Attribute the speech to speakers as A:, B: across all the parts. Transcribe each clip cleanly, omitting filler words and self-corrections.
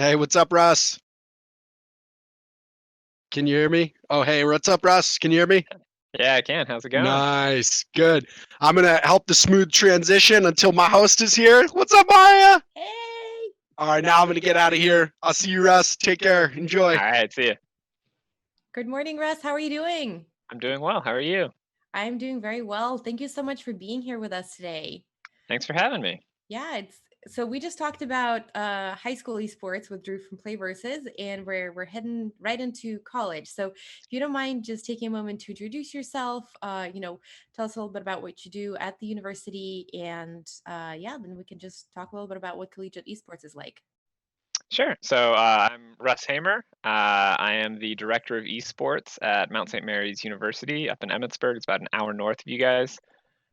A: Hey, what's up, Russ? Can you hear me? Oh, hey, what's up, Russ? Can you hear me?
B: Yeah, I can. How's it going?
A: Nice, good. I'm gonna help the smooth transition until my host is here. What's up, Maria?
C: Hey.
A: All right, now I'm gonna get out of here. I'll see you, Russ. Take care. Enjoy.
B: All right, see you.
C: Good morning, Russ. How are you doing?
B: I'm doing well. How are you?
C: I'm doing very well. Thank you so much for being here with us today.
B: Thanks for having me.
C: Yeah, it's so we just talked about high school esports with Drew from Play Versus, and we're heading right into college. So if you don't mind just taking a moment to introduce yourself, tell us a little bit about what you do at the university, and yeah, then we can just talk a little bit about what collegiate esports is like.
B: Sure. So I'm Russ Hamer. I am the director of esports at Mount St. Mary's University up in Emmitsburg. It's about an hour north of you guys.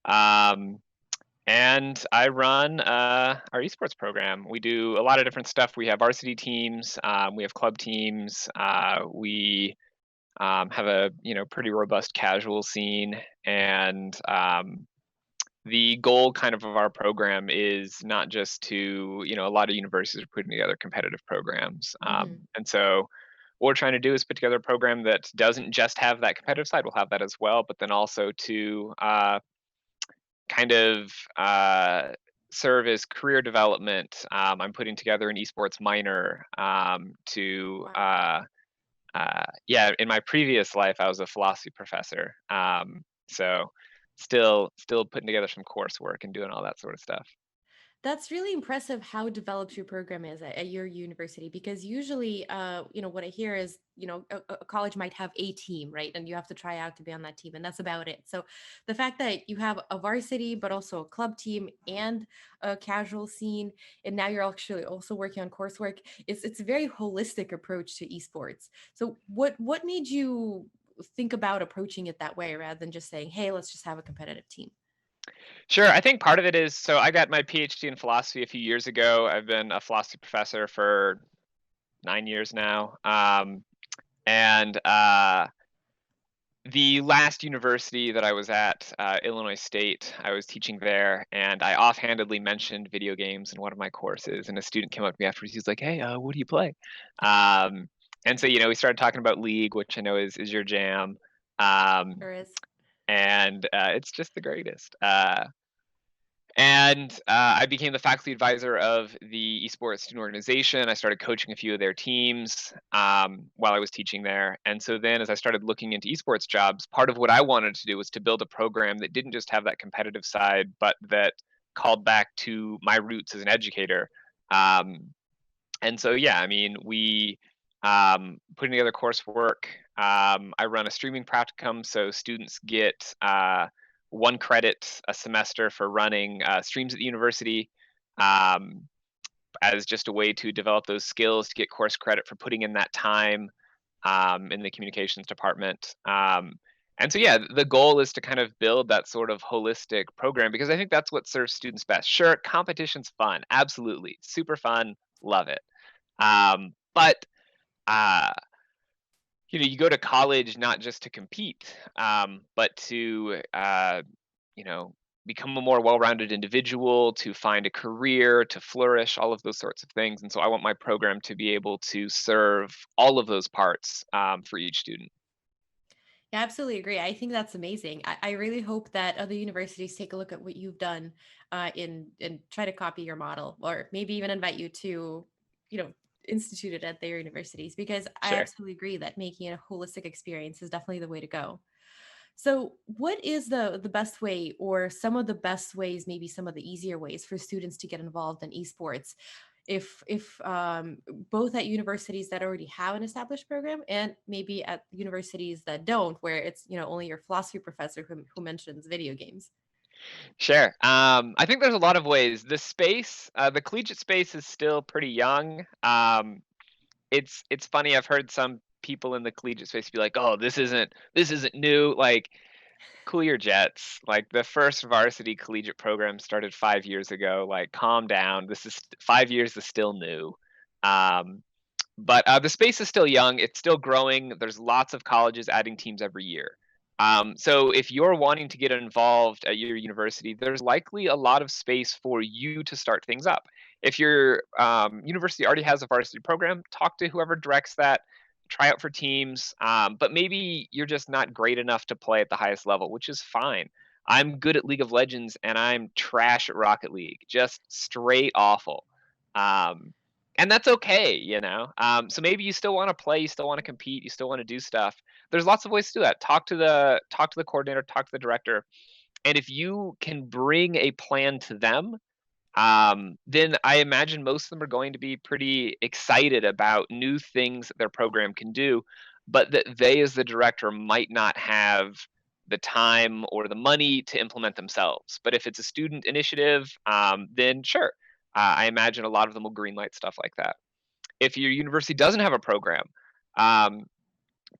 B: Um, and I run our esports program. We do a lot of different stuff. We have varsity teams. We have club teams. We have a pretty robust casual scene, and the goal kind of our program is not just to, a lot of universities are putting together competitive programs.
C: Hmm.
B: And so what we're trying to do is put together a program that doesn't just have that competitive side, we'll have that as well, but then also to kind of serve as career development. I'm putting together an esports minor to,
C: Wow.
B: yeah, in my previous life, I was a philosophy professor. So still putting together some coursework and doing all that sort of stuff.
C: That's really impressive how developed your program is at your university, because usually, what I hear is, a college might have a team, right? And you have to try out to be on that team, and that's about it. So the fact that you have a varsity, but also a club team and a casual scene, and now you're actually also working on coursework, it's a very holistic approach to esports. So what made you think about approaching it that way rather than just saying, hey, let's just have a competitive team?
B: Sure, I think part of it is, so I got my PhD in philosophy a few years ago. I've been a philosophy professor for 9 years now. And The last university that I was at, Illinois State, I was teaching there, and I offhandedly mentioned video games in one of my courses, and a student came up to me afterwards. He's like, "Hey, what do you play?" Um, and so, we started talking about League, which I know is your jam, um,
C: Or is
B: and it's just the greatest. And I became the faculty advisor of the esports student organization. I started coaching a few of their teams while I was teaching there. And so then, as I started looking into esports jobs, part of what I wanted to do was to build a program that didn't just have that competitive side, but that called back to my roots as an educator. Um, and so, yeah, I mean, we putting together coursework. I run a streaming practicum, so students get 1 credit a semester for running streams at the university, um, as just a way to develop those skills to get course credit for putting in that time in the communications department. And so, yeah, the goal is to kind of build that sort of holistic program, because I think that's what serves students best. Sure, competition's fun, absolutely, super fun, love it. But uh, you go to college not just to compete, but to you know become a more well-rounded individual, to find a career, to flourish, all of those sorts of things. And so I want my program to be able to serve all of those parts for each student.
C: Yeah, absolutely agree. I think that's amazing. I really hope that other universities take a look at what you've done, and try to copy your model, or maybe even invite you to, you know, institute it at their universities, because I
B: Sure.
C: absolutely agree that making it a holistic experience is definitely the way to go. So, what is the best way, or some of the best ways, maybe some of the easier ways for students to get involved in esports? If both at universities that already have an established program, and maybe at universities that don't, where it's only your philosophy professor who mentions video games.
B: Sure. I think there's a lot of ways. The collegiate space is still pretty young. It's funny. I've heard some people in the collegiate space be like, "Oh, this isn't new." Like, cool your jets. Like, the first varsity collegiate program started 5 years ago. Like, calm down. 5 years is still new. Um, but the space is still young. It's still growing. There's lots of colleges adding teams every year. So if you're wanting to get involved at your university, there's likely a lot of space for you to start things up. If your university already has a varsity program, talk to whoever directs that, try out for teams, but maybe you're just not great enough to play at the highest level, which is fine. I'm good at League of Legends and I'm trash at Rocket League, just straight awful. Um, and that's okay, you know. So maybe you still want to play, you still want to compete, you still want to do stuff. There's lots of ways to do that. Talk to the coordinator, talk to the director, and if you can bring a plan to them, then I imagine most of them are going to be pretty excited about new things that their program can do, but that they, as the director, might not have the time or the money to implement themselves. But if it's a student initiative, then sure, I imagine a lot of them will greenlight stuff like that. If your university doesn't have a program, um,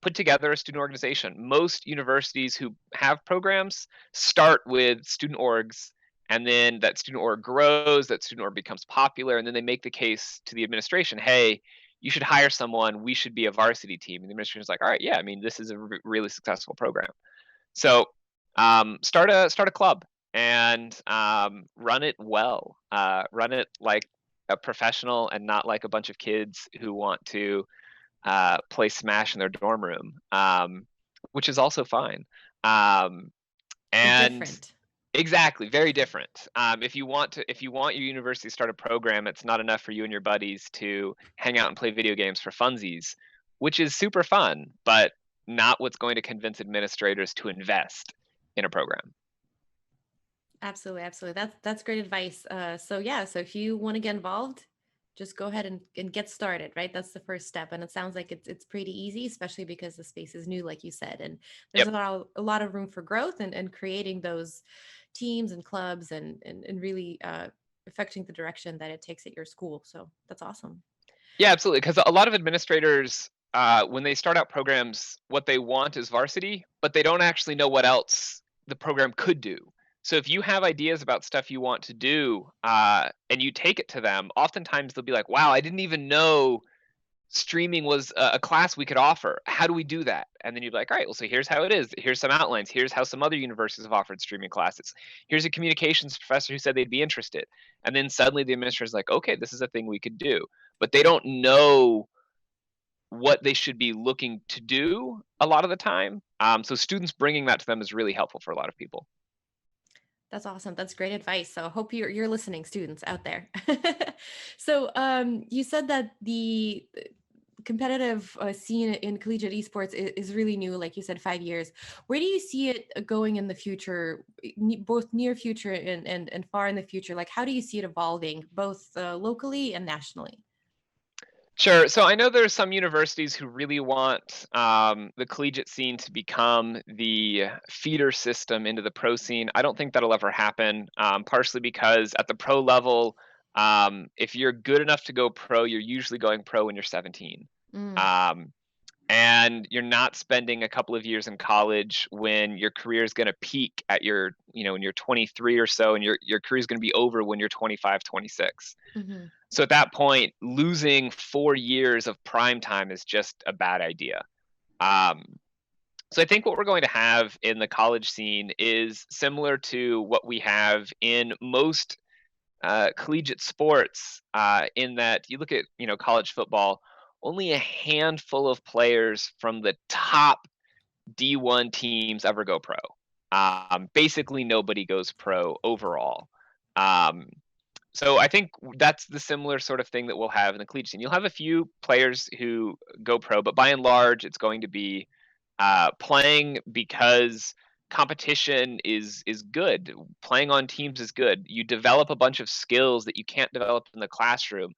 B: put together a student organization. Most universities who have programs start with student orgs, and then that student org grows, that student org becomes popular, and then they make the case to the administration, hey, you should hire someone, we should be a varsity team. And the administration is like, all right, yeah, I mean, this is a really successful program. So start a club and run it well. Run it like a professional and not like a bunch of kids who want to play Smash in their dorm room, which is also fine. And
C: Different.
B: exactly, very different. If you want your university to start a program, it's not enough for you and your buddies to hang out and play video games for funsies, which is super fun, but not what's going to convince administrators to invest in a program.
C: Absolutely, absolutely. That's great advice. So yeah, so if you want to get involved, just go ahead and get started, right? That's the first step. And it sounds like it's pretty easy, especially because the space is new, like you said. And there's
B: Yep.
C: a lot of room for growth and creating those teams and clubs and really affecting the direction that it takes at your school. So that's awesome.
B: Yeah, absolutely. Because a lot of administrators, when they start out programs, what they want is varsity, but they don't actually know what else the program could do. So if you have ideas about stuff you want to do, and you take it to them, oftentimes they'll be like, "Wow, I didn't even know streaming was a class we could offer. How do we do that?" And then you'd be like, "All right, well, so here's how it is. Here's some outlines. Here's how some other universities have offered streaming classes. Here's a communications professor who said they'd be interested." And then suddenly the administrator's like, "Okay, this is a thing we could do." But they don't know what they should be looking to do a lot of the time. So students bringing that to them is really helpful for a lot of people.
C: That's awesome. That's great advice. So I hope you're listening, students out there. So you said that the competitive scene in collegiate esports is really new, like you said, 5 years. Where do you see it going in the future, both near future and far in the future? Like, how do you see it evolving, both locally and nationally?
B: Sure. So I know there's some universities who really want the collegiate scene to become the feeder system into the pro scene. I don't think that'll ever happen, partially because at the pro level, if you're good enough to go pro, you're usually going pro when you're 17.
C: Mm,
B: Um, and you're not spending a couple of years in college when your career is going to peak at when you're 23 or so, and your career is going to be over when you're 25, 26.
C: hmm.
B: So at that point, losing 4 years of prime time is just a bad idea. Um, so I think what we're going to have in the college scene is similar to what we have in most collegiate sports, in that you look at college football, only a handful of players from the top D1 teams ever go pro. Basically, nobody goes pro overall. Um, so I think that's the similar sort of thing that we'll have in the collegiate scene. You'll have a few players who go pro, but by and large, it's going to be playing because competition is good. Playing on teams is good. You develop a bunch of skills that you can't develop in the classroom: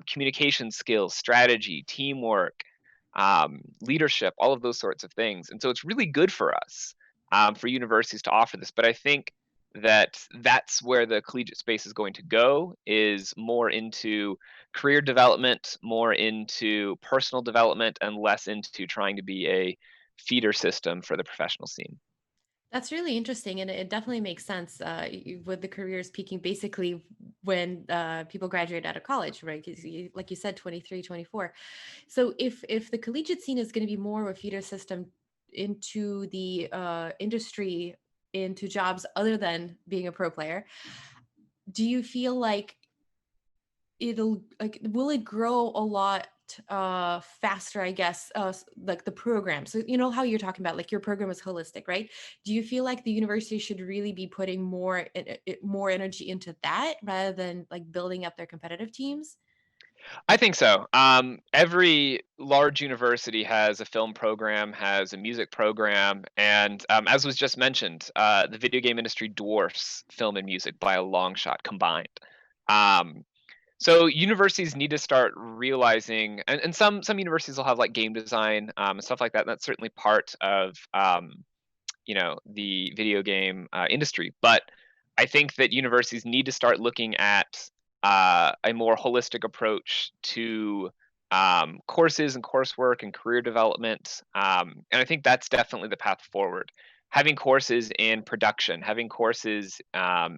B: communication skills, strategy, teamwork, leadership, all of those sorts of things. And so it's really good for us, for universities to offer this. But I think that's where the collegiate space is going to go, is more into career development, more into personal development, and less into trying to be a feeder system for the professional scene.
C: That's really interesting, and it definitely makes sense with the careers peaking basically when people graduate out of college, right? 'Cause like you said, 23, 24. So if the collegiate scene is going to be more of a feeder system into the industry, into jobs other than being a pro player, do you feel like it'll like will it grow a lot faster, I guess, like the program? So you know how you're talking about like your program is holistic, right? Do you feel like the university should really be putting more energy into that rather than like building up their competitive teams?
B: I think so. Every large university has a film program, has a music program, and as was just mentioned, the video game industry dwarfs film and music by a long shot combined. Um, so universities need to start realizing, and some universities will have like game design and stuff like that. And that's certainly part of the video game industry. But I think that universities need to start looking at a more holistic approach to courses and coursework and career development. And I think that's definitely the path forward. Having courses in production, having courses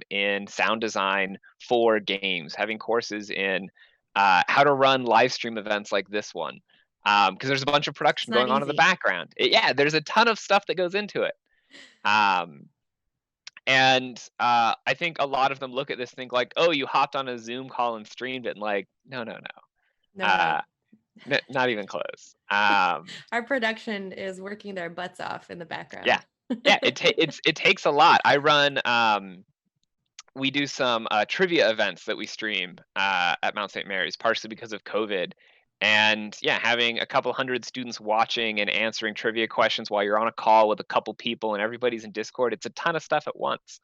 B: in sound design for games, having courses in how to run live stream events like this one. Because there's a bunch of
C: It's
B: production
C: not
B: going on in the
C: easy.
B: background. Yeah, there's a ton of stuff that goes into it. Um, and I think a lot of them look at this, think like, "Oh, you hopped on a Zoom call and streamed it," and like, no, no, no,
C: No.
B: not even close.
C: Our production is working their butts off in the
B: Yeah,
C: background.
B: yeah, it takes a lot. I run. We do some trivia events that we stream at Mount St. Mary's, partially because of COVID. And yeah, having a couple hundred students watching and answering trivia questions while you're on a call with a couple people and everybody's in Discord, it's a ton of stuff at once.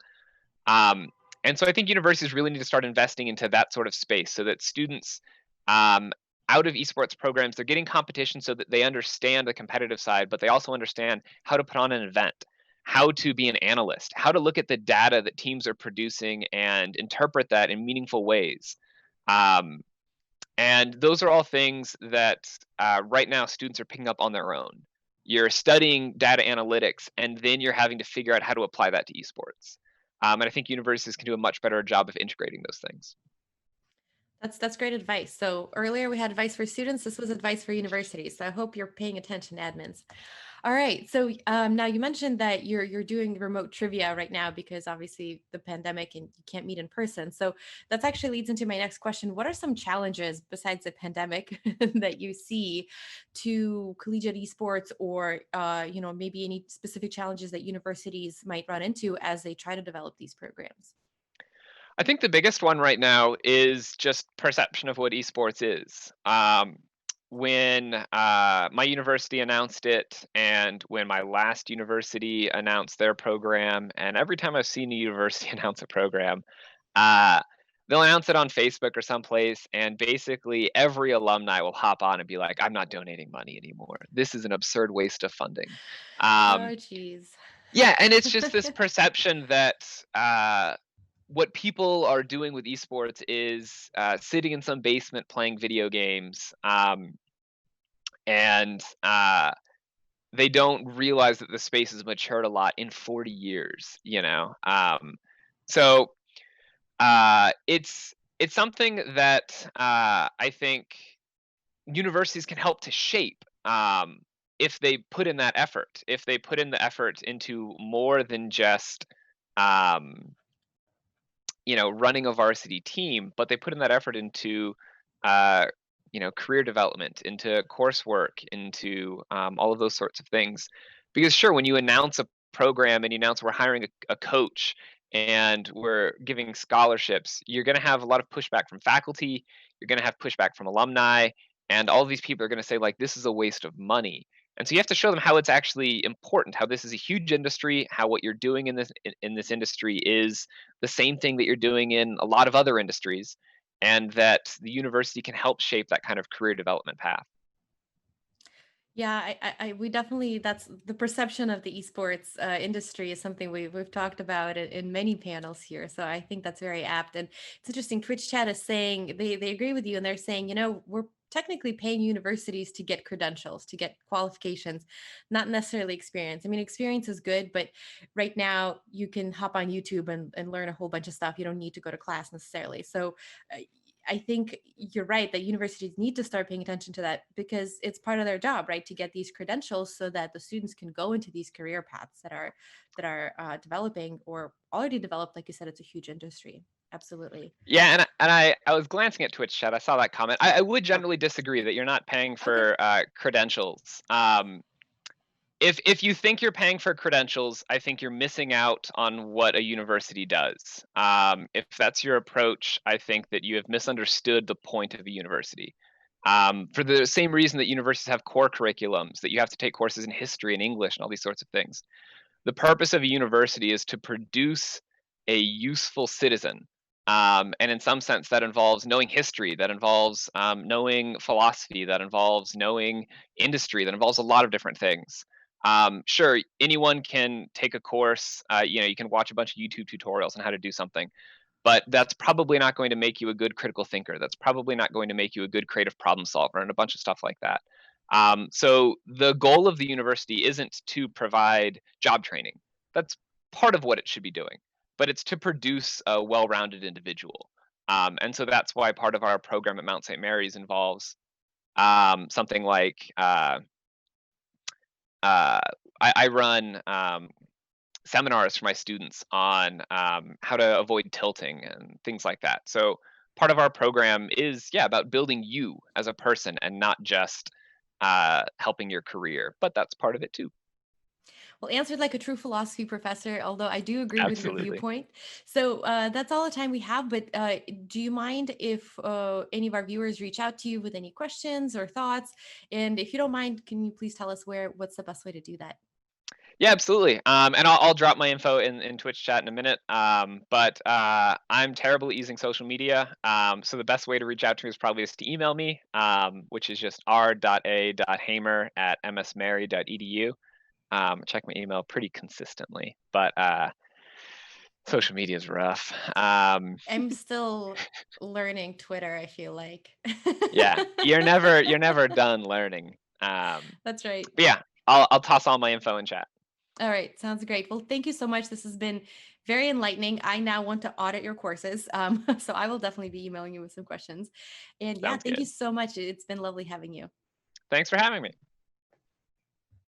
B: Um, and so I think universities really need to start investing into that sort of space so that students um, out of esports programs, they're getting competition so that they understand the competitive side, but they also understand how to put on an event, how to be an analyst, how to look at the data that teams are producing and interpret that in meaningful ways. Um, and those are all things that right now students are picking up on their own. You're studying data analytics, and then you're having to figure out how to apply that to esports. And I think universities can do a much better job of integrating those things.
C: That's great advice. So earlier we had advice for students. This was advice for universities. So I hope you're paying attention, admins. All right. So now you mentioned that you're doing remote trivia right now because obviously the pandemic and you can't meet in person. So that actually leads into my next question. What are some challenges besides the pandemic that you see to collegiate esports, or maybe any specific challenges that universities might run into as they try to develop these programs?
B: I think the biggest one right now is just perception of what esports is. When my university announced it, and when my last university announced their program, and every time I've seen a university announce a program, uh, they'll announce it on Facebook or someplace, and basically every alumni will hop on and be like, "I'm not donating money anymore. This is an absurd waste of funding." Um,
C: Oh, geez.
B: yeah, and it's just this perception that what people are doing with esports is sitting in some basement playing video games, and they don't realize that the space has matured a lot in 40 years. So it's something that I think universities can help to shape. If they put in that effort, if they put in the effort into more than just um, running a varsity team, but they put in that effort into, uh, career development, into coursework, into all of those sorts of things. Because sure, when you announce a program and you announce we're hiring a coach and we're giving scholarships, you're going to have a lot of pushback from faculty. You're going to have pushback from alumni, and all of these people are going to say like, this is a waste of money. And so you have to show them how it's actually important, how this is a huge industry, how what you're doing in this industry is the same thing that you're doing in a lot of other industries, and that the university can help shape that kind of career development path.
C: Yeah, we definitely, that's the perception of the esports industry is something we've talked about in many panels here. So I think that's very apt. And it's interesting. Twitch chat is saying they agree with you, and they're saying, we're technically paying universities to get credentials, to get qualifications, not necessarily experience. I mean, experience is good, but right now you can hop on YouTube and learn a whole bunch of stuff. You don't need to go to class necessarily. So I think you're right that universities need to start paying attention to that, because it's part of their job, right, to get these credentials so that the students can go into these career paths that are developing or already developed. Like you said, it's a huge industry. Absolutely.
B: Yeah, and I was glancing at Twitch chat. I saw that comment. I would
A: Yeah.
B: generally disagree that you're not paying
C: Okay.
B: for credentials. If you think you're paying for credentials, I think you're missing out on what a university does. If that's your approach, I think that you have misunderstood the point of a university. For the same reason that universities have core curriculums, that you have to take courses in history and English and all these sorts of things. The purpose of a university is to produce a useful citizen. And in some sense, that involves knowing history, that involves knowing philosophy, that involves knowing industry, that involves a lot of different things. Sure, anyone can take a course. You can watch a bunch of YouTube tutorials on how to do something, but that's probably not going to make you a good critical thinker. That's probably not going to make you a good creative problem solver, and a bunch of stuff like that. So the goal of the university isn't to provide job training. That's part of what it should be doing, but it's to produce a well-rounded individual. And so that's why part of our program at Mount St. Mary's involves something like I run seminars for my students on how to avoid tilting and things like that. So part of our program is about building you as a person and not just helping your career, but that's part of it too.
C: Well, answered like a true philosophy professor, although I do agree with your
B: Absolutely.
C: viewpoint. So that's all the time we have. But do you mind if any of our viewers reach out to you with any questions or thoughts? And if you don't mind, can you please tell us what's the best way to do that?
B: Yeah, absolutely. And I'll drop my info in Twitch chat in a minute. But I'm terrible at using social media. So the best way to reach out to me is probably just to email me, which is just r.a.hamer@msmary.edu. Check my email pretty consistently, but social media is rough.
C: I'm still learning Twitter, I feel like.
B: Yeah, you're never done learning.
C: That's right.
B: But yeah, I'll toss all my info in chat.
C: All right, sounds great. Well, thank you so much. This has been very enlightening. I now want to audit your courses. So I will definitely be emailing you with some questions. And yeah,
B: Sounds
C: thank you
B: good.
C: so much. It's been lovely having you.
B: Thanks for having me.